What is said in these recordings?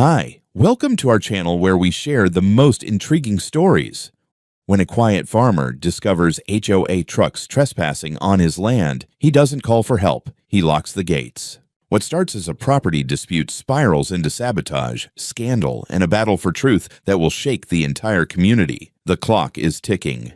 Hi, welcome to our channel where we share the most intriguing stories. When a quiet farmer discovers HOA trucks trespassing on his land, he doesn't call for help, he locks the gates. What starts as a property dispute spirals into sabotage, scandal, and a battle for truth that will shake the entire community. The clock is ticking.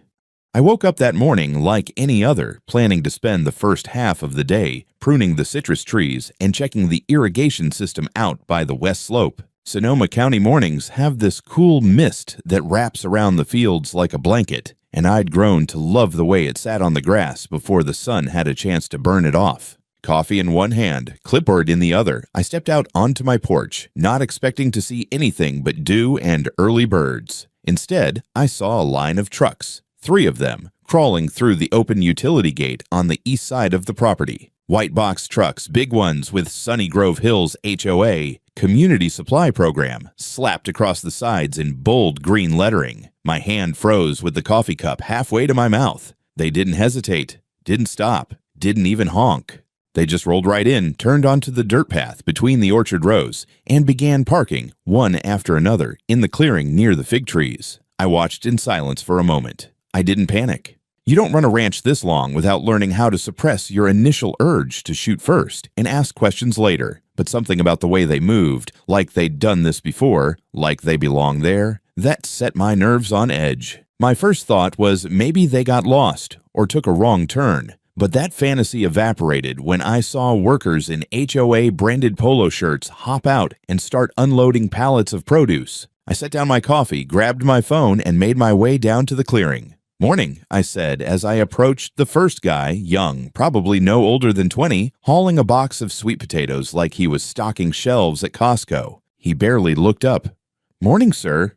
I woke up that morning like any other, planning to spend the first half of the day pruning the citrus trees and checking the irrigation system out by the west slope. Sonoma County mornings have this cool mist that wraps around the fields like a blanket, and I'd grown to love the way it sat on the grass before the sun had a chance to burn it off. Coffee in one hand, clipboard in the other, I stepped out onto my porch, not expecting to see anything but dew and early birds. Instead, I saw a line of trucks. 3 of them, crawling through the open utility gate on the east side of the property. White box trucks, big ones with Sunny Grove Hills HOA Community Supply Program, slapped across the sides in bold green lettering. My hand froze with the coffee cup halfway to my mouth. They didn't hesitate, didn't stop, didn't even honk. They just rolled right in, turned onto the dirt path between the orchard rows, and began parking, one after another, in the clearing near the fig trees. I watched in silence for a moment. I didn't panic. You don't run a ranch this long without learning how to suppress your initial urge to shoot first and ask questions later. But something about the way they moved, like they'd done this before, like they belong there, that set my nerves on edge. My first thought was maybe they got lost or took a wrong turn. But that fantasy evaporated when I saw workers in HOA branded polo shirts hop out and start unloading pallets of produce. I set down my coffee, grabbed my phone, and made my way down to the clearing. "Morning," I said as I approached the first guy, young, probably no older than 20, hauling a box of sweet potatoes like he was stocking shelves at Costco. He barely looked up. "Morning, sir."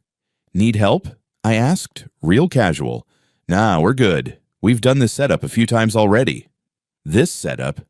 "Need help?" I asked, real casual. "Nah, we're good. We've done this setup a few times already." "This setup?"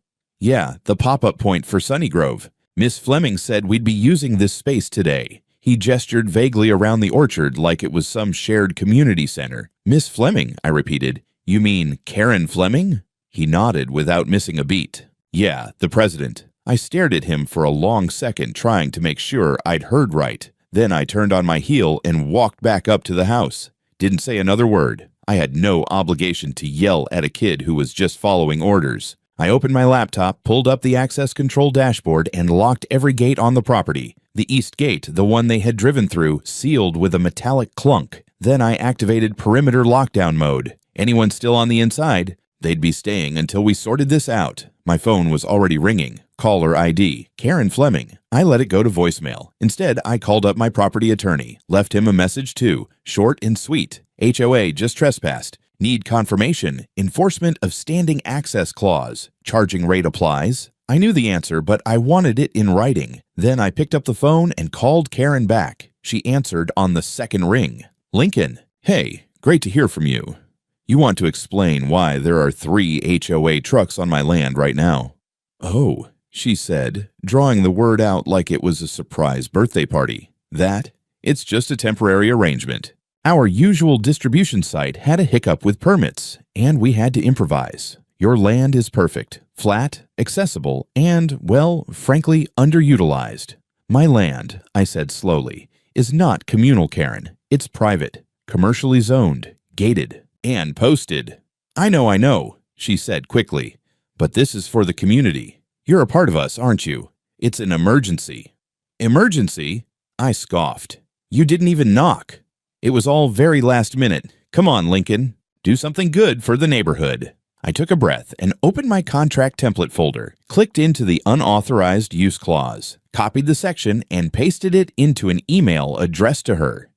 "Yeah, the pop-up point for Sunny Grove. Miss Fleming said we'd be using this space today." He gestured vaguely around the orchard like it was some shared community center. "Miss Fleming," I repeated. "You mean Karen Fleming?" He nodded without missing a beat. "Yeah, the president." I stared at him for a long second, trying to make sure I'd heard right. Then I turned on my heel and walked back up to the house. Didn't say another word. I had no obligation to yell at a kid who was just following orders. I opened my laptop, pulled up the access control dashboard, and locked every gate on the property. The east gate, the one they had driven through, sealed with a metallic clunk. Then I activated perimeter lockdown mode. Anyone still on the inside? They'd be staying until we sorted this out. My phone was already ringing. Caller ID, Karen Fleming. I let it go to voicemail. Instead, I called up my property attorney. Left him a message too, short and sweet. HOA just trespassed. Need confirmation. Enforcement of standing access clause. Charging rate applies. I knew the answer, but I wanted it in writing. Then I picked up the phone and called Karen back. She answered on the second ring. "Lincoln, hey, great to hear from you. You want to explain why there are 3 HOA trucks on my land right now." "Oh," she said, drawing the word out like it was a surprise birthday party. It's just a temporary arrangement. Our usual distribution site had a hiccup with permits, and we had to improvise. Your land is perfect, flat, accessible, and, well, frankly, underutilized. My land," I said slowly, "is not communal, Karen. It's private, commercially zoned, gated, and posted." I know," she said quickly, "but this is for the community. You're a part of us, aren't you? It's an emergency." "Emergency?" I scoffed. "You didn't even knock." "It was all very last minute. Come on, Lincoln. Do something good for the neighborhood." I took a breath and opened my contract template folder, clicked into the unauthorized use clause, copied the section, and pasted it into an email addressed to her.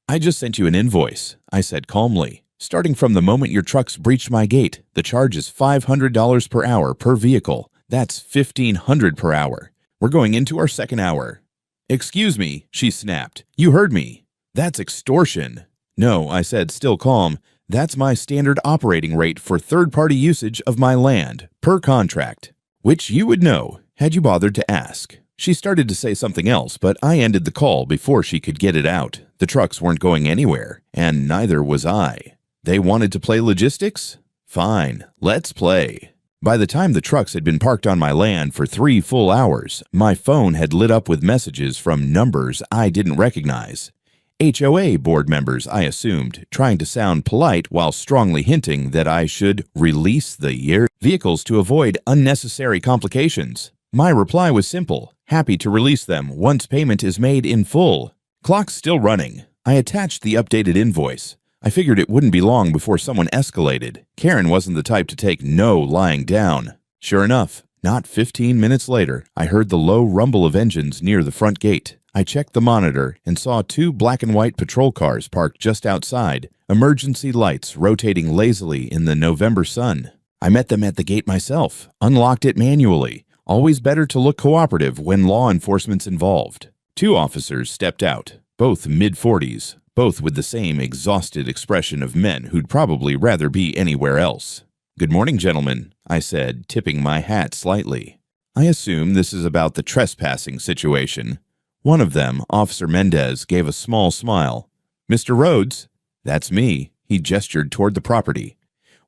"I just sent you an invoice," I said calmly. "Starting from the moment your trucks breached my gate, the charge is $500 per hour per vehicle. That's $1,500 per hour. We're going into our second hour." "Excuse me," she snapped. "You heard me. That's extortion." "No," I said, still calm. "That's my standard operating rate for third-party usage of my land, per contract." "Which you would know, had you bothered to ask." She started to say something else, but I ended the call before she could get it out. The trucks weren't going anywhere, and neither was I. They wanted to play logistics? Fine, let's play. By the time the trucks had been parked on my land for 3 full hours, my phone had lit up with messages from numbers I didn't recognize. HOA board members, I assumed, trying to sound polite while strongly hinting that I should release the vehicles to avoid unnecessary complications. My reply was simple: happy to release them once payment is made in full. Clock's still running. I attached the updated invoice. I figured it wouldn't be long before someone escalated. Karen wasn't the type to take no lying down. Sure enough, not 15 minutes later, I heard the low rumble of engines near the front gate. I checked the monitor and saw 2 black and white patrol cars parked just outside, emergency lights rotating lazily in the November sun. I met them at the gate myself, unlocked it manually. Always better to look cooperative when law enforcement's involved. 2 officers stepped out, both mid-40s, both with the same exhausted expression of men who'd probably rather be anywhere else. "Good morning, gentlemen," I said, tipping my hat slightly. I assume this is about the trespassing situation. One of them, Officer Mendez, gave a small smile. "Mr. Rhodes?" "That's me." He gestured toward the property.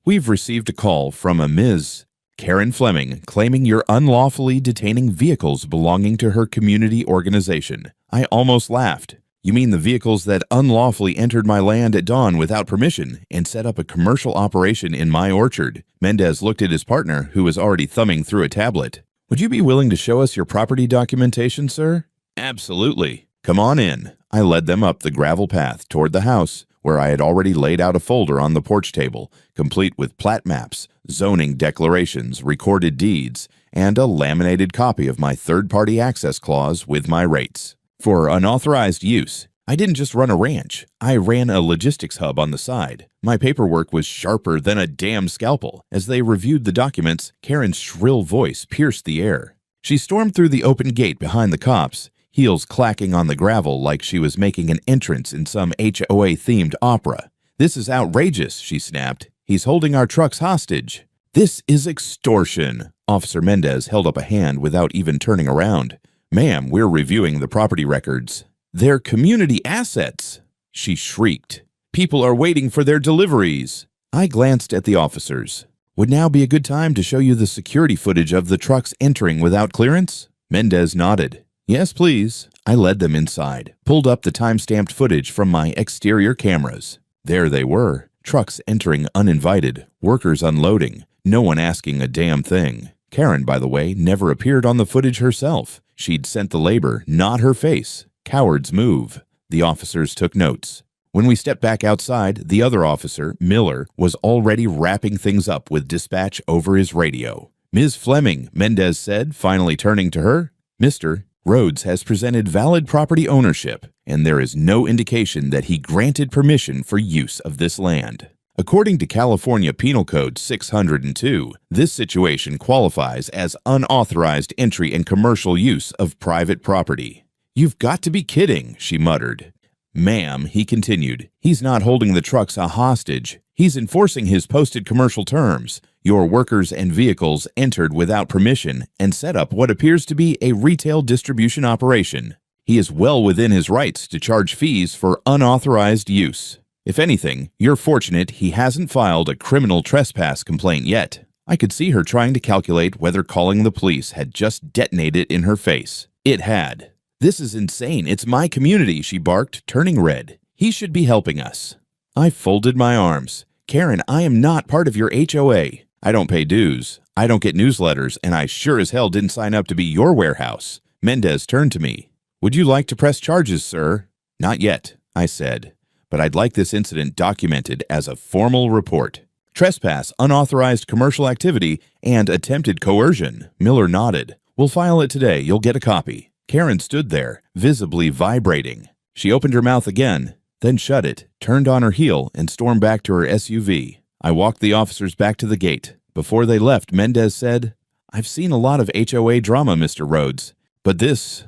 "We've received a call from a Ms. Karen Fleming claiming you're unlawfully detaining vehicles belonging to her community organization." I almost laughed. "You mean the vehicles that unlawfully entered my land at dawn without permission and set up a commercial operation in my orchard?" Mendez looked at his partner, who was already thumbing through a tablet. "Would you be willing to show us your property documentation, sir?" "Absolutely. Come on in." I led them up the gravel path toward the house, where I had already laid out a folder on the porch table, complete with plat maps, zoning declarations, recorded deeds, and a laminated copy of my third-party access clause with my rates. For unauthorized use, I didn't just run a ranch. I ran a logistics hub on the side. My paperwork was sharper than a damn scalpel. As they reviewed the documents, Karen's shrill voice pierced the air. She stormed through the open gate behind the cops, heels clacking on the gravel like she was making an entrance in some HOA-themed opera. "This is outrageous," she snapped. "He's holding our trucks hostage." "This is extortion." Officer Mendez held up a hand without even turning around. "Ma'am, we're reviewing the property records." "They're community assets," she shrieked. "People are waiting for their deliveries." I glanced at the officers. "Would now be a good time to show you the security footage of the trucks entering without clearance?" Mendez nodded. "Yes, please." I led them inside, pulled up the time-stamped footage from my exterior cameras. There they were, trucks entering uninvited, workers unloading, no one asking a damn thing. Karen, by the way, never appeared on the footage herself. She'd sent the labor, not her face. Cowards move. The officers took notes. When we stepped back outside, the other officer, Miller, was already wrapping things up with dispatch over his radio. "Ms. Fleming," Mendez said, finally turning to her. "Mr. Rhodes has presented valid property ownership, and there is no indication that he granted permission for use of this land. According to California Penal Code 602, this situation qualifies as unauthorized entry and commercial use of private property." "You've got to be kidding," she muttered. "Ma'am," he continued, "he's not holding the trucks a hostage. He's enforcing his posted commercial terms. Your workers and vehicles entered without permission and set up what appears to be a retail distribution operation. He is well within his rights to charge fees for unauthorized use. If anything, you're fortunate he hasn't filed a criminal trespass complaint yet." I could see her trying to calculate whether calling the police had just detonated in her face. It had. "This is insane. It's my community," she barked, turning red. "He should be helping us." I folded my arms. "Karen, I am not part of your HOA. I don't pay dues. I don't get newsletters, and I sure as hell didn't sign up to be your warehouse." Mendez turned to me. "Would you like to press charges, sir?" "Not yet," I said, "but I'd like this incident documented as a formal report. Trespass, unauthorized commercial activity, and attempted coercion." Miller nodded. "We'll file it today. You'll get a copy." Karen stood there, visibly vibrating. She opened her mouth again, then shut it, turned on her heel, and stormed back to her SUV. I walked the officers back to the gate. Before they left, Mendez said, "I've seen a lot of HOA drama, Mr. Rhodes, but this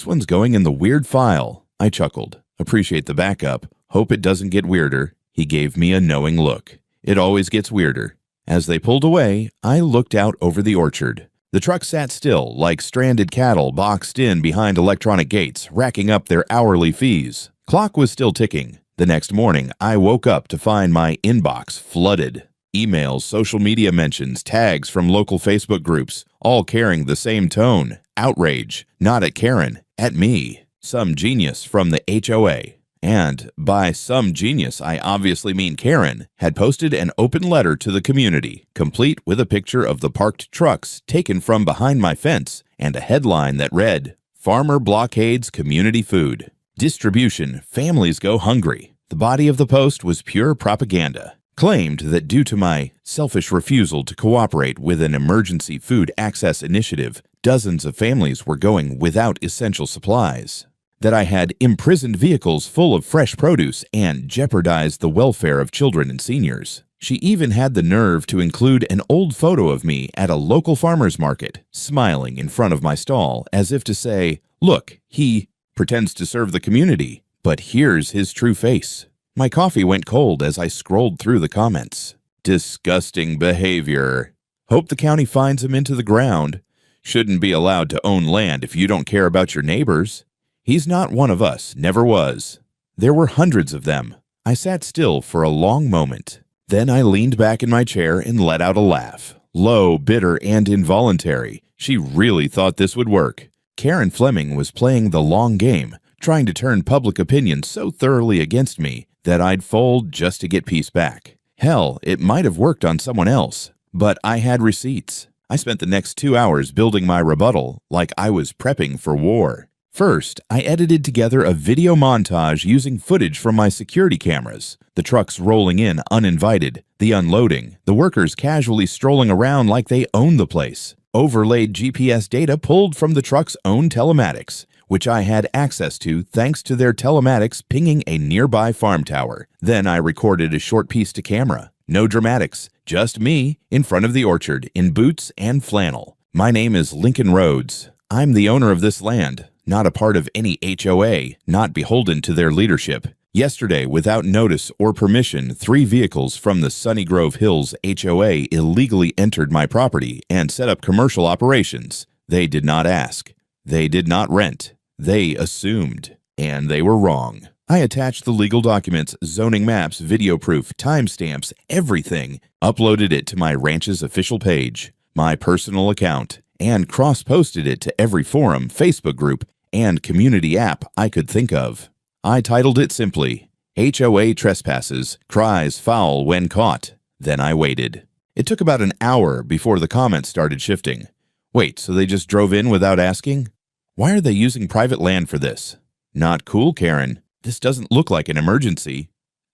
one's going in the weird file." I chuckled. "Appreciate the backup. Hope it doesn't get weirder." He gave me a knowing look. "It always gets weirder." As they pulled away, I looked out over the orchard. The truck sat still, like stranded cattle boxed in behind electronic gates, racking up their hourly fees. Clock was still ticking. The next morning, I woke up to find my inbox flooded. Emails, social media mentions, tags from local Facebook groups, all carrying the same tone. Outrage, not at Karen, at me, some genius from the HOA. And by some genius, I obviously mean Karen, had posted an open letter to the community, complete with a picture of the parked trucks taken from behind my fence and a headline that read, "Farmer blockades community food. Distribution, families go hungry." The body of the post was pure propaganda. Claimed that due to my selfish refusal to cooperate with an emergency food access initiative, dozens of families were going without essential supplies. That I had imprisoned vehicles full of fresh produce and jeopardized the welfare of children and seniors. She even had the nerve to include an old photo of me at a local farmer's market, smiling in front of my stall as if to say, "Look, he pretends to serve the community, but here's his true face." My coffee went cold as I scrolled through the comments. Disgusting behavior. Hope the county fines him into the ground. Shouldn't be allowed to own land if you don't care about your neighbors. He's not one of us, never was. There were hundreds of them. I sat still for a long moment. Then I leaned back in my chair and let out a laugh. Low, bitter, and involuntary. She really thought this would work. Karen Fleming was playing the long game, trying to turn public opinion so thoroughly against me that I'd fold just to get peace back. Hell, it might have worked on someone else, but I had receipts. I spent the next 2 hours building my rebuttal like I was prepping for war. First, I edited together a video montage using footage from my security cameras. The trucks rolling in uninvited, the unloading, the workers casually strolling around like they own the place. Overlaid GPS data pulled from the truck's own telematics, which I had access to thanks to their telematics pinging a nearby farm tower. Then I recorded a short piece to camera. No dramatics, just me in front of the orchard in boots and flannel. My name is Lincoln Rhodes. I'm the owner of this land, not a part of any HOA, not beholden to their leadership. Yesterday, without notice or permission, 3 vehicles from the Sunny Grove Hills HOA illegally entered my property and set up commercial operations. They did not ask. They did not rent. They assumed. And they were wrong. I attached the legal documents, zoning maps, video proof, timestamps, everything, uploaded it to my ranch's official page, my personal account, and cross-posted it to every forum, Facebook group, and community app I could think of. I titled it simply, HOA Trespasses, Cries Foul When Caught. Then I waited. It took about an hour before the comments started shifting. Wait, so they just drove in without asking? Why are they using private land for this? Not cool, Karen. This doesn't look like an emergency.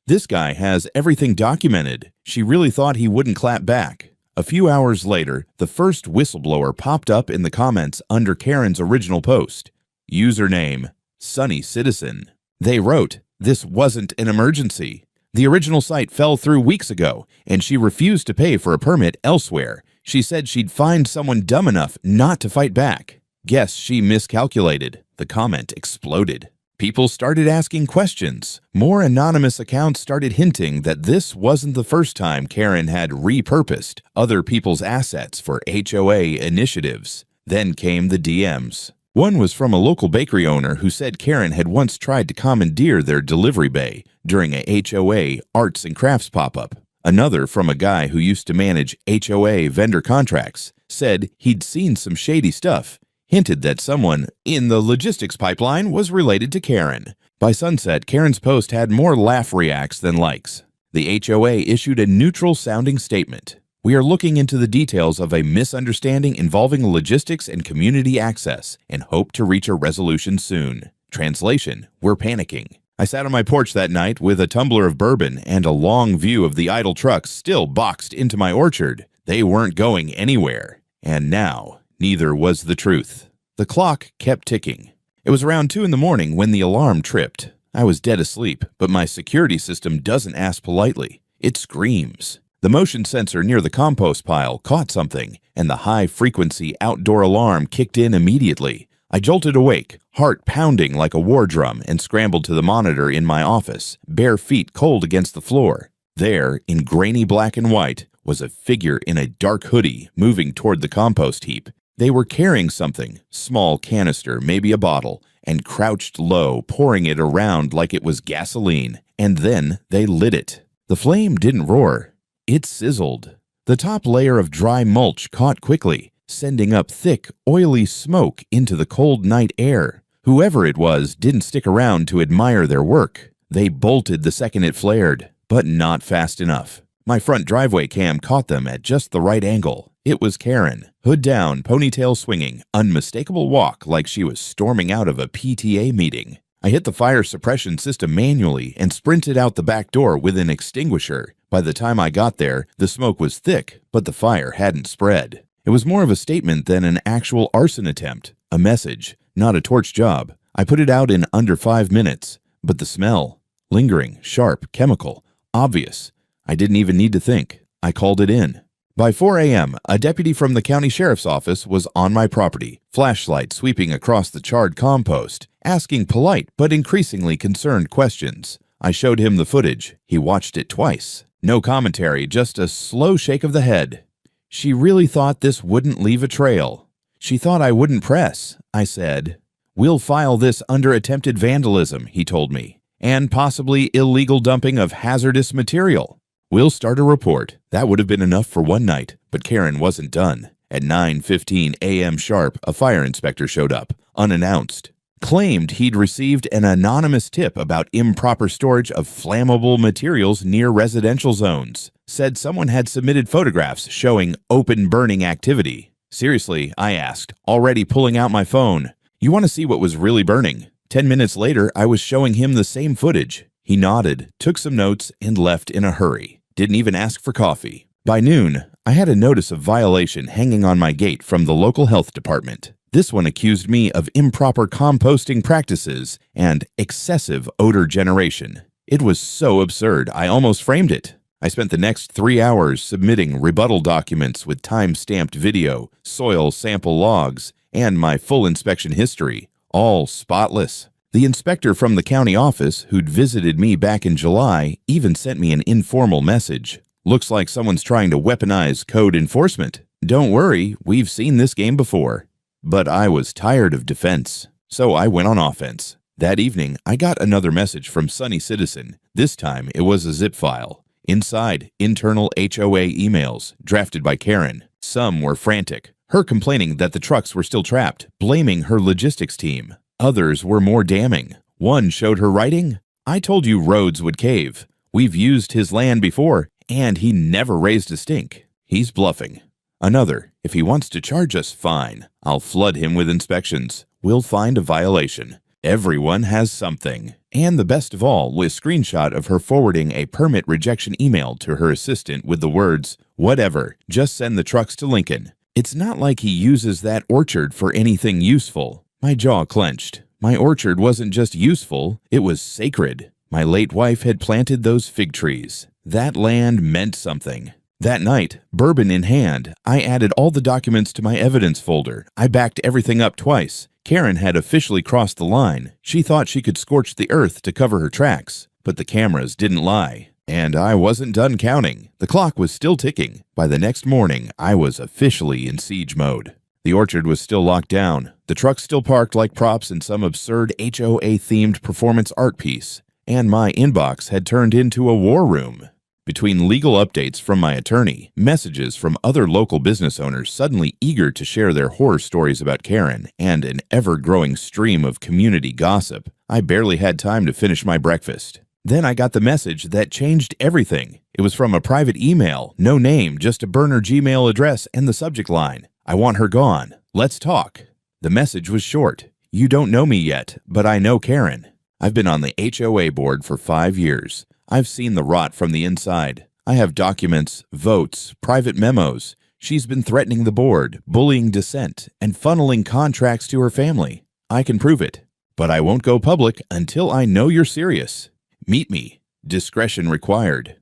This guy has everything documented. She really thought he wouldn't clap back. A few hours later, the first whistleblower popped up in the comments under Karen's original post. Username, Sunny Citizen. They wrote, "This wasn't an emergency. The original site fell through weeks ago, and she refused to pay for a permit elsewhere. She said she'd find someone dumb enough not to fight back. Guess she miscalculated." The comment exploded. People started asking questions. More anonymous accounts started hinting that this wasn't the first time Karen had repurposed other people's assets for HOA initiatives. Then came the DMs. One was from a local bakery owner who said Karen had once tried to commandeer their delivery bay during a HOA arts and crafts pop-up. Another from a guy who used to manage HOA vendor contracts said he'd seen some shady stuff, hinted that someone in the logistics pipeline was related to Karen. By sunset, Karen's post had more laugh reacts than likes. The HOA issued a neutral-sounding statement. "We are looking into the details of a misunderstanding involving logistics and community access and hope to reach a resolution soon. Translation, we're panicking." I sat on my porch that night with a tumbler of bourbon and a long view of the idle trucks still boxed into my orchard. They weren't going anywhere. And now, neither was the truth. The clock kept ticking. It was around 2 in the morning when the alarm tripped. I was dead asleep, but my security system doesn't ask politely. It screams. The motion sensor near the compost pile caught something, and the high-frequency outdoor alarm kicked in immediately. I jolted awake, heart pounding like a war drum, and scrambled to the monitor in my office, bare feet cold against the floor. There, in grainy black and white, was a figure in a dark hoodie moving toward the compost heap. They were carrying something, small canister, maybe a bottle, and crouched low, pouring it around like it was gasoline, and then they lit it. The flame didn't roar. It sizzled. The top layer of dry mulch caught quickly, sending up thick, oily smoke into the cold night air. Whoever it was didn't stick around to admire their work. They bolted the second it flared, but not fast enough. My front driveway cam caught them at just the right angle. It was Karen, hood down, ponytail swinging, unmistakable walk like she was storming out of a PTA meeting. I hit the fire suppression system manually and sprinted out the back door with an extinguisher. By the time I got there, the smoke was thick, but the fire hadn't spread. It was more of a statement than an actual arson attempt, a message, not a torch job. I put it out in under 5 minutes, but the smell, lingering, sharp, chemical, obvious. I didn't even need to think. I called it in. By 4 a.m., a deputy from the county sheriff's office was on my property, flashlight sweeping across the charred compost, asking polite but increasingly concerned questions. I showed him the footage. He watched it twice. No commentary, just a slow shake of the head. She really thought this wouldn't leave a trail. She thought I wouldn't press. I said, "We'll file this under attempted vandalism," he told me, "and possibly illegal dumping of hazardous material. We'll start a report." That would have been enough for one night, but Karen wasn't done. At 9:15 a.m. sharp, a fire inspector showed up, unannounced. Claimed he'd received an anonymous tip about improper storage of flammable materials near residential zones. Said someone had submitted photographs showing open burning activity. Seriously, I asked, already pulling out my phone. You want to see what was really burning? 10 minutes later, I was showing him the same footage. He nodded, took some notes, and left in a hurry. Didn't even ask for coffee. By noon, I had a notice of violation hanging on my gate from the local health department. This one accused me of improper composting practices and excessive odor generation. It was so absurd, I almost framed it. I spent the next 3 hours submitting rebuttal documents with time-stamped video, soil sample logs, and my full inspection history, all spotless. The inspector from the county office, who'd visited me back in July, even sent me an informal message. Looks like someone's trying to weaponize code enforcement. Don't worry, we've seen this game before. But I was tired of defense, so I went on offense. That evening, I got another message from Sunny Citizen. This time, it was a zip file. Inside, internal HOA emails, drafted by Karen. Some were frantic, her complaining that the trucks were still trapped, blaming her logistics team. Others were more damning. One showed her writing, "I told you roads would cave. We've used his land before, and he never raised a stink. He's bluffing." Another, "If he wants to charge us, fine. I'll flood him with inspections. We'll find a violation. Everyone has something." And the best of all was a screenshot of her forwarding a permit rejection email to her assistant with the words, "Whatever, just send the trucks to Lincoln." It's not like he uses that orchard for anything useful. My jaw clenched. My orchard wasn't just useful, it was sacred. My late wife had planted those fig trees. That land meant something. That night, bourbon in hand, I added all the documents to my evidence folder. I backed everything up twice. Karen had officially crossed the line. She thought she could scorch the earth to cover her tracks, but the cameras didn't lie. And I wasn't done counting. The clock was still ticking. By the next morning, I was officially in siege mode. The orchard was still locked down. The trucks still parked like props in some absurd HOA-themed performance art piece. And my inbox had turned into a war room. Between legal updates from my attorney, messages from other local business owners suddenly eager to share their horror stories about Karen, and an ever-growing stream of community gossip, I barely had time to finish my breakfast. Then I got the message that changed everything. It was from a private email, no name, just a burner Gmail address and the subject line, "I want her gone. Let's talk." The message was short. "You don't know me yet, but I know Karen. I've been on the HOA board for 5 years. I've seen the rot from the inside. I have documents, votes, private memos. She's been threatening the board, bullying dissent, and funneling contracts to her family. I can prove it. But I won't go public until I know you're serious. Meet me. Discretion required."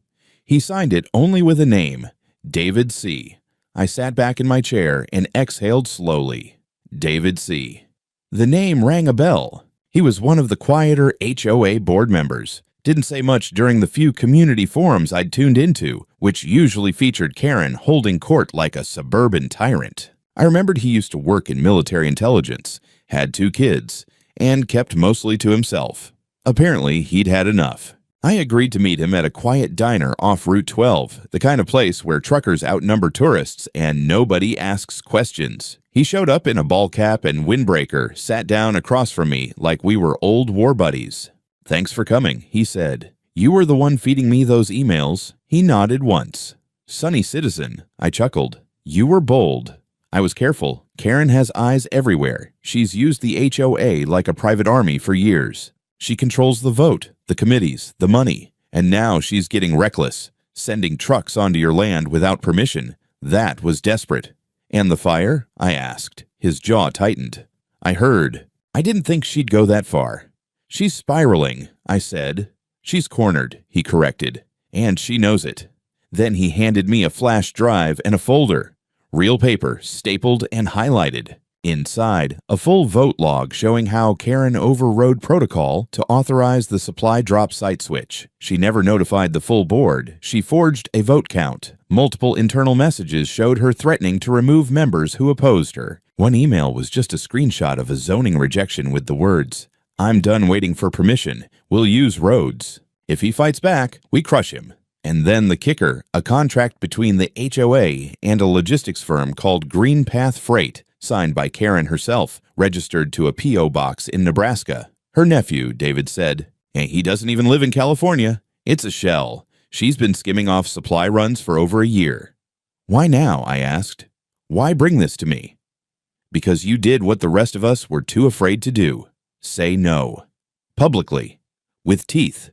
He signed it only with a name, David C. I sat back in my chair and exhaled slowly. David C. The name rang a bell. He was one of the quieter HOA board members. Didn't say much during the few community forums I'd tuned into, which usually featured Karen holding court like a suburban tyrant. I remembered he used to work in military intelligence, had 2 kids, and kept mostly to himself. Apparently, he'd had enough. I agreed to meet him at a quiet diner off Route 12, the kind of place where truckers outnumber tourists and nobody asks questions. He showed up in a ball cap and windbreaker, sat down across from me like we were old war buddies. "Thanks for coming," he said. "You were the one feeding me those emails." He nodded once. "Sunny citizen," I chuckled. "You were bold." I was careful. Karen has eyes everywhere. She's used the HOA like a private army for years. She controls the vote, the committees, the money, and now she's getting reckless, sending trucks onto your land without permission. That was desperate. "And the fire?" I asked. His jaw tightened. "I heard. I didn't think she'd go that far." "She's spiraling," I said. "She's cornered," he corrected. "And she knows it." Then he handed me a flash drive and a folder. Real paper, stapled and highlighted. Inside, a full vote log showing how Karen overrode protocol to authorize the supply drop site switch. She never notified the full board. She forged a vote count. Multiple internal messages showed her threatening to remove members who opposed her. One email was just a screenshot of a zoning rejection with the words, "I'm done waiting for permission. We'll use roads. If he fights back, we crush him." And then the kicker, a contract between the HOA and a logistics firm called Green Path Freight, signed by Karen herself, registered to a P.O. box in Nebraska. Her nephew, David said. He doesn't even live in California. It's a shell. She's been skimming off supply runs for over a year. "Why now?" I asked. "Why bring this to me?" "Because you did what the rest of us were too afraid to do. Say no. Publicly. With teeth.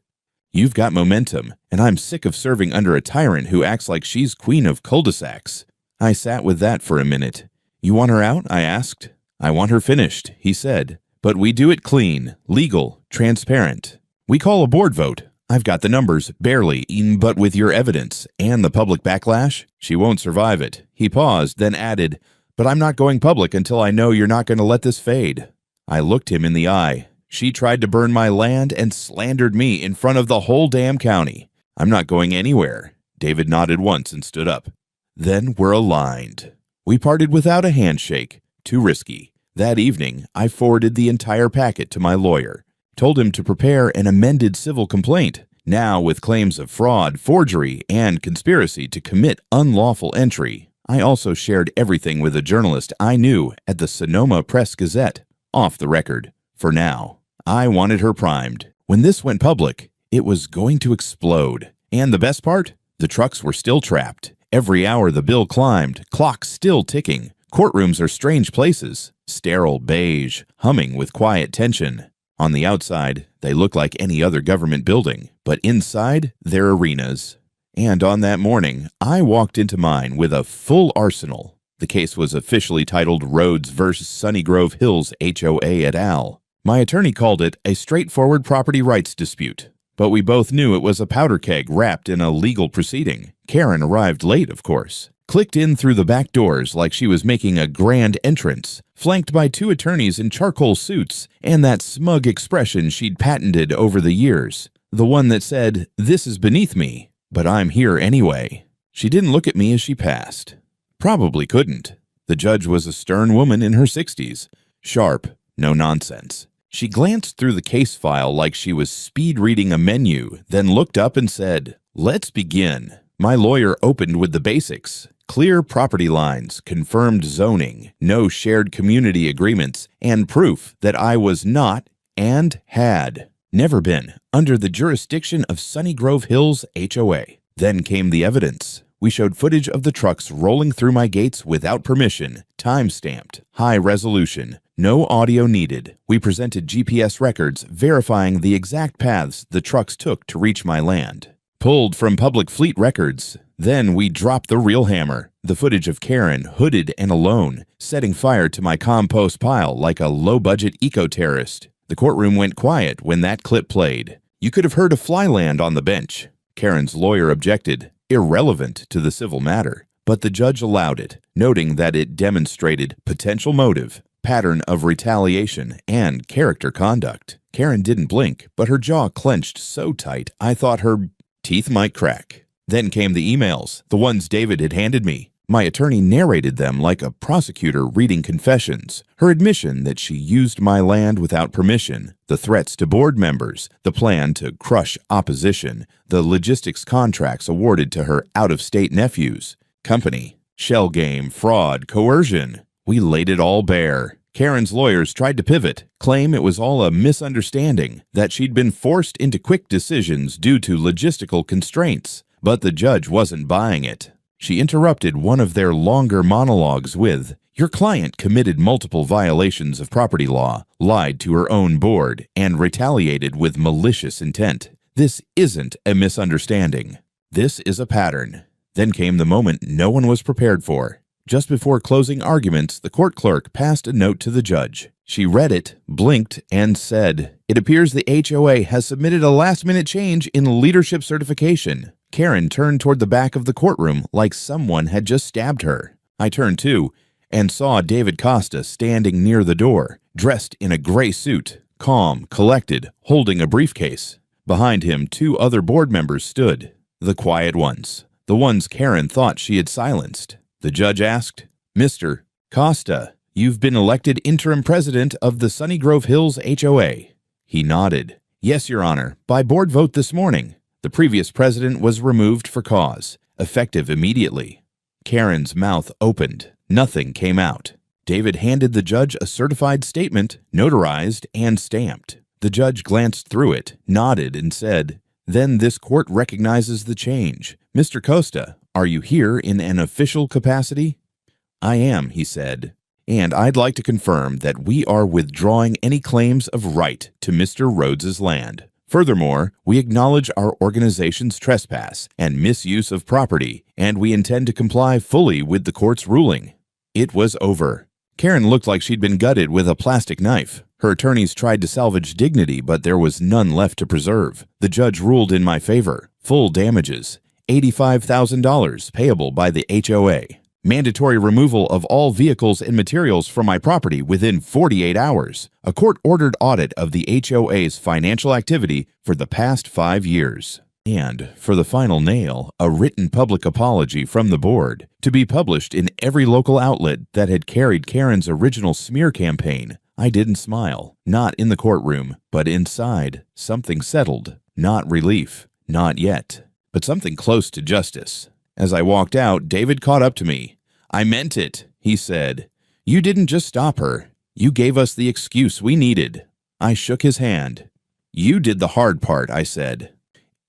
You've got momentum, and I'm sick of serving under a tyrant who acts like she's queen of cul-de-sacs." I sat with that for a minute. "You want her out?" I asked. "I want her finished," he said. "But we do it clean, legal, transparent. We call a board vote. I've got the numbers, barely, but with your evidence and the public backlash, she won't survive it." He paused, then added, "But I'm not going public until I know you're not going to let this fade." I looked him in the eye. "She tried to burn my land and slandered me in front of the whole damn county. I'm not going anywhere." David nodded once and stood up. "Then we're aligned." We parted without a handshake. Too risky. That evening, I forwarded the entire packet to my lawyer. Told him to prepare an amended civil complaint, now with claims of fraud, forgery, and conspiracy to commit unlawful entry. I also shared everything with a journalist I knew at the Sonoma Press-Gazette. Off the record. For now. I wanted her primed. When this went public, it was going to explode. And the best part? The trucks were still trapped. Every hour the bill climbed, clocks still ticking. Courtrooms are strange places, sterile beige, humming with quiet tension. On the outside, they look like any other government building, but inside, they're arenas. And on that morning, I walked into mine with a full arsenal. The case was officially titled Rhodes vs. Sunny Grove Hills HOA et al. My attorney called it a straightforward property rights dispute, but we both knew it was a powder keg wrapped in a legal proceeding. Karen arrived late, of course. Clicked in through the back doors like she was making a grand entrance, flanked by two attorneys in charcoal suits and that smug expression she'd patented over the years. The one that said, "This is beneath me, but I'm here anyway." She didn't look at me as she passed. Probably couldn't. The judge was a stern woman in her 60s. Sharp, no nonsense. She glanced through the case file like she was speed reading a menu, then looked up and said, "Let's begin." My lawyer opened with the basics. Clear property lines, confirmed zoning, no shared community agreements, and proof that I was not and had never been under the jurisdiction of Sunny Grove Hills HOA. Then came the evidence. We showed footage of the trucks rolling through my gates without permission, time-stamped, high resolution, no audio needed. We presented GPS records verifying the exact paths the trucks took to reach my land. Pulled from public fleet records. Then we dropped the real hammer, the footage of Karen, hooded and alone, setting fire to my compost pile like a low-budget eco-terrorist. The courtroom went quiet when that clip played. You could have heard a fly land on the bench. Karen's lawyer objected, irrelevant to the civil matter, but the judge allowed it, noting that it demonstrated potential motive, pattern of retaliation, and character conduct. Karen didn't blink, but her jaw clenched so tight I thought her teeth might crack. Then came the emails, the ones David had handed me. My attorney narrated them like a prosecutor reading confessions. Her admission that she used my land without permission, the threats to board members, the plan to crush opposition, the logistics contracts awarded to her out-of-state nephews, company, shell game, fraud, coercion. We laid it all bare. Karen's lawyers tried to pivot, claim it was all a misunderstanding, that she'd been forced into quick decisions due to logistical constraints. But the judge wasn't buying it. She interrupted one of their longer monologues with, "Your client committed multiple violations of property law, lied to her own board, and retaliated with malicious intent. This isn't a misunderstanding. This is a pattern." Then came the moment no one was prepared for. Just before closing arguments, the court clerk passed a note to the judge. She read it, blinked, and said, "It appears the HOA has submitted a last-minute change in leadership certification." Karen turned toward the back of the courtroom like someone had just stabbed her. I turned too and saw David Costa standing near the door, dressed in a gray suit, calm, collected, holding a briefcase. Behind him, 2 other board members stood, the quiet ones, the ones Karen thought she had silenced. The judge asked, "Mr. Costa, you've been elected interim president of the Sunny Grove Hills HOA." He nodded. "Yes, Your Honor, by board vote this morning. The previous president was removed for cause, effective immediately." Karen's mouth opened. Nothing came out. David handed the judge a certified statement, notarized and stamped. The judge glanced through it, nodded, and said, "Then this court recognizes the change. Mr. Costa, are you here in an official capacity?" "I am," he said. "And I'd like to confirm that we are withdrawing any claims of right to Mr. Rhodes's land. Furthermore, we acknowledge our organization's trespass and misuse of property, and we intend to comply fully with the court's ruling." It was over. Karen looked like she'd been gutted with a plastic knife. Her attorneys tried to salvage dignity, but there was none left to preserve. The judge ruled in my favor. Full damages, $85,000 payable by the HOA. Mandatory removal of all vehicles and materials from my property within 48 hours. A court-ordered audit of the HOA's financial activity for the past 5 years. And, for the final nail, a written public apology from the board, to be published in every local outlet that had carried Karen's original smear campaign. I didn't smile. Not in the courtroom, but inside. Something settled. Not relief. Not yet. But something close to justice. As I walked out, David caught up to me. "I meant it," he said. "You didn't just stop her. You gave us the excuse we needed." I shook his hand. "You did the hard part," I said.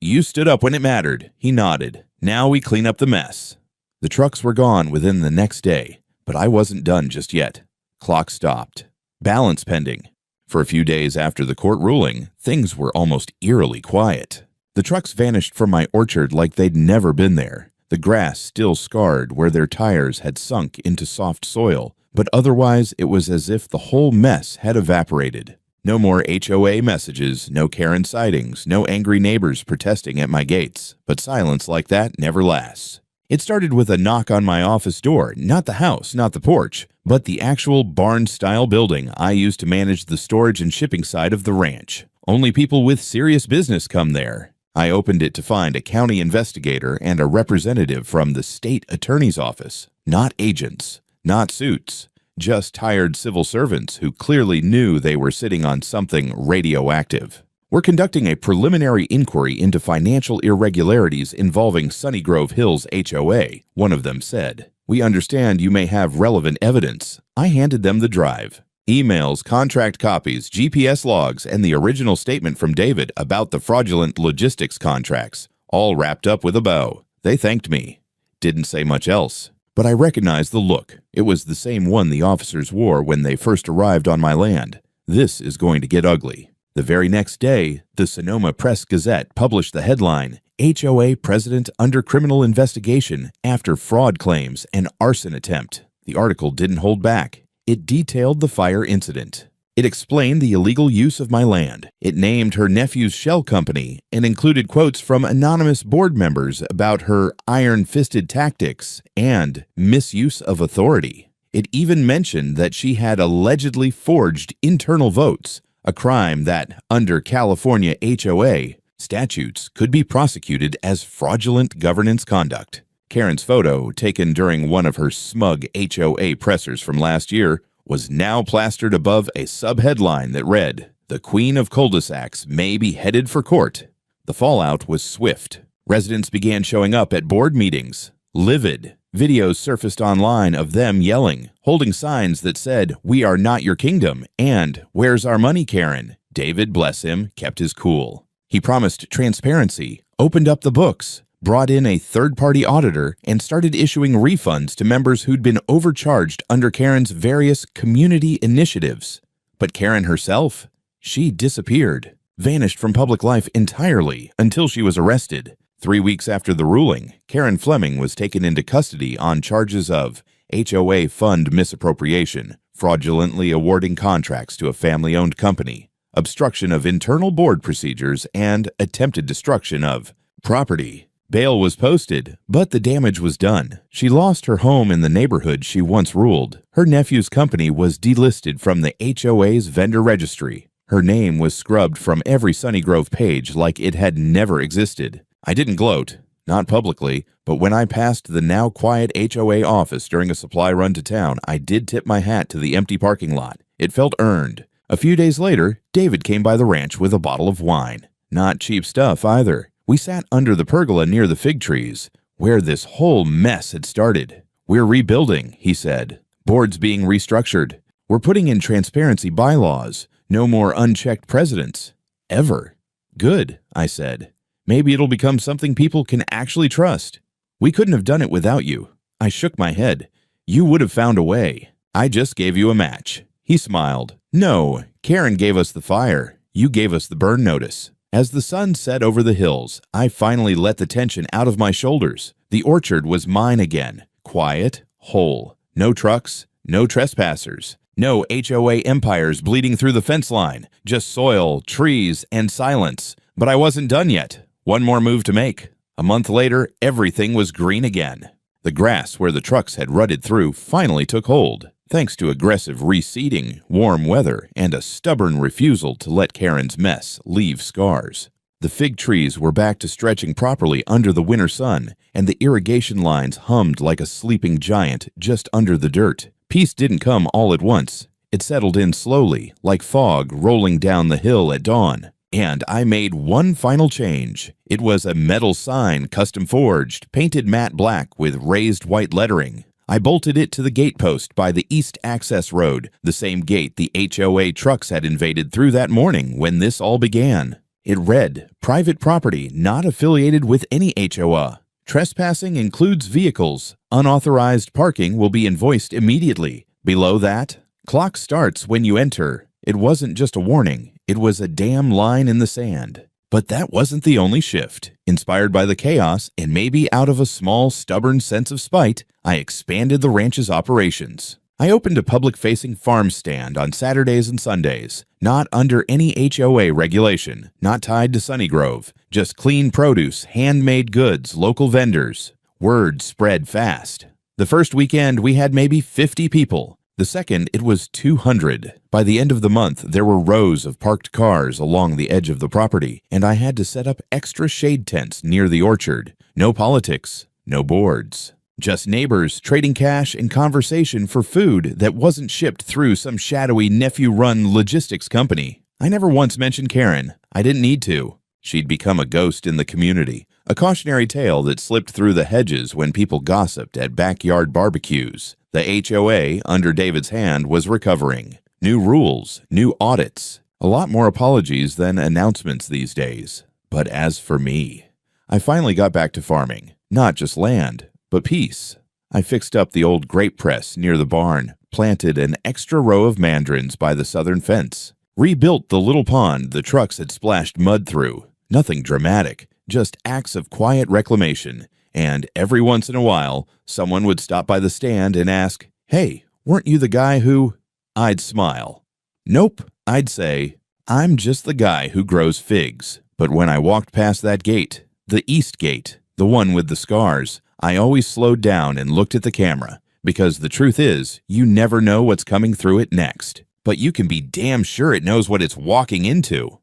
"You stood up when it mattered," he nodded. "Now we clean up the mess." The trucks were gone within the next day, but I wasn't done just yet. Clock stopped. Balance pending. For a few days after the court ruling, things were almost eerily quiet. The trucks vanished from my orchard like they'd never been there. The grass still scarred where their tires had sunk into soft soil, but otherwise it was as if the whole mess had evaporated. No more HOA messages, no Karen sightings, no angry neighbors protesting at my gates. But silence like that never lasts. It started with a knock on my office door, not the house, not the porch, but the actual barn-style building I used to manage the storage and shipping side of the ranch. Only people with serious business come there. I opened it to find a county investigator and a representative from the state attorney's office. Not agents, not suits, just tired civil servants who clearly knew they were sitting on something radioactive. "We're conducting a preliminary inquiry into financial irregularities involving Sunny Grove Hills HOA," one of them said. "We understand you may have relevant evidence." I handed them the drive. Emails, contract copies, GPS logs, and the original statement from David about the fraudulent logistics contracts, all wrapped up with a bow. They thanked me. Didn't say much else. But I recognized the look. It was the same one the officers wore when they first arrived on my land. This is going to get ugly. The very next day, the Sonoma Press-Gazette published the headline, "HOA President Under Criminal Investigation After Fraud Claims and Arson Attempt." The article didn't hold back. It detailed the fire incident. It explained the illegal use of my land. It named her nephew's shell company and included quotes from anonymous board members about her iron-fisted tactics and misuse of authority. It even mentioned that she had allegedly forged internal votes, a crime that, under California HOA statutes, could be prosecuted as fraudulent governance conduct. Karen's photo, taken during one of her smug HOA pressers from last year, was now plastered above a subheadline that read, "The Queen of Cul-de-sacs may be headed for court." The fallout was swift. Residents began showing up at board meetings, livid. Videos surfaced online of them yelling, holding signs that said, "We are not your kingdom," and "Where's our money, Karen?" David, bless him, kept his cool. He promised transparency, opened up the books, brought in a third-party auditor, and started issuing refunds to members who'd been overcharged under Karen's various community initiatives. But Karen herself? She disappeared, vanished from public life entirely until she was arrested. 3 weeks after the ruling, Karen Fleming was taken into custody on charges of HOA fund misappropriation, fraudulently awarding contracts to a family-owned company, obstruction of internal board procedures, and attempted destruction of property. Bail was posted, but the damage was done. She lost her home in the neighborhood she once ruled. Her nephew's company was delisted from the HOA's vendor registry. Her name was scrubbed from every Sunnygrove page like it had never existed. I didn't gloat, not publicly, but when I passed the now quiet HOA office during a supply run to town, I did tip my hat to the empty parking lot. It felt earned. A few days later, David came by the ranch with a bottle of wine. Not cheap stuff either. We sat under the pergola near the fig trees, where this whole mess had started. "We're rebuilding," he said. "Boards being restructured. We're putting in transparency bylaws. No more unchecked presidents. Ever." "Good," I said. "Maybe it'll become something people can actually trust." "We couldn't have done it without you." I shook my head. "You would have found a way. I just gave you a match." He smiled. "No, Karen gave us the fire. You gave us the burn notice." As the sun set over the hills, I finally let the tension out of my shoulders. The orchard was mine again. Quiet, whole. No trucks, no trespassers. No HOA empires bleeding through the fence line. Just soil, trees, and silence. But I wasn't done yet. One more move to make. A month later, everything was green again. The grass where the trucks had rutted through finally took hold, thanks to aggressive reseeding, warm weather, and a stubborn refusal to let Karen's mess leave scars. The fig trees were back to stretching properly under the winter sun, and the irrigation lines hummed like a sleeping giant just under the dirt. Peace didn't come all at once. It settled in slowly, like fog rolling down the hill at dawn. And I made one final change. It was a metal sign, custom forged, painted matte black with raised white lettering. I bolted it to the gatepost by the east access road, the same gate the HOA trucks had invaded through that morning when this all began. It read, "Private property not affiliated with any HOA. Trespassing includes vehicles. Unauthorized parking will be invoiced immediately." Below that, "Clock starts when you enter." It wasn't just a warning. It was a damn line in the sand. But that wasn't the only shift. Inspired by the chaos, and maybe out of a small, stubborn sense of spite, I expanded the ranch's operations. I opened a public-facing farm stand on Saturdays and Sundays, not under any HOA regulation, not tied to Sunnygrove, just clean produce, handmade goods, local vendors. Word spread fast. The first weekend, we had maybe 50 people. The second, it was 200. By the end of the month, there were rows of parked cars along the edge of the property, and I had to set up extra shade tents near the orchard. No politics, no boards. Just neighbors trading cash and conversation for food that wasn't shipped through some shadowy nephew-run logistics company. I never once mentioned Karen. I didn't need to. She'd become a ghost in the community, a cautionary tale that slipped through the hedges when people gossiped at backyard barbecues. The HOA, under David's hand, was recovering. New rules, new audits, a lot more apologies than announcements these days. But as for me, I finally got back to farming. Not just land, but peace. I fixed up the old grape press near the barn, planted an extra row of mandarins by the southern fence, rebuilt the little pond the trucks had splashed mud through. Nothing dramatic, just acts of quiet reclamation. And every once in a while, someone would stop by the stand and ask, "Hey, weren't you the guy who—" I'd smile. "Nope," I'd say, "I'm just the guy who grows figs." But when I walked past that gate, the east gate, the one with the scars, I always slowed down and looked at the camera, because the truth is, you never know what's coming through it next. But you can be damn sure it knows what it's walking into.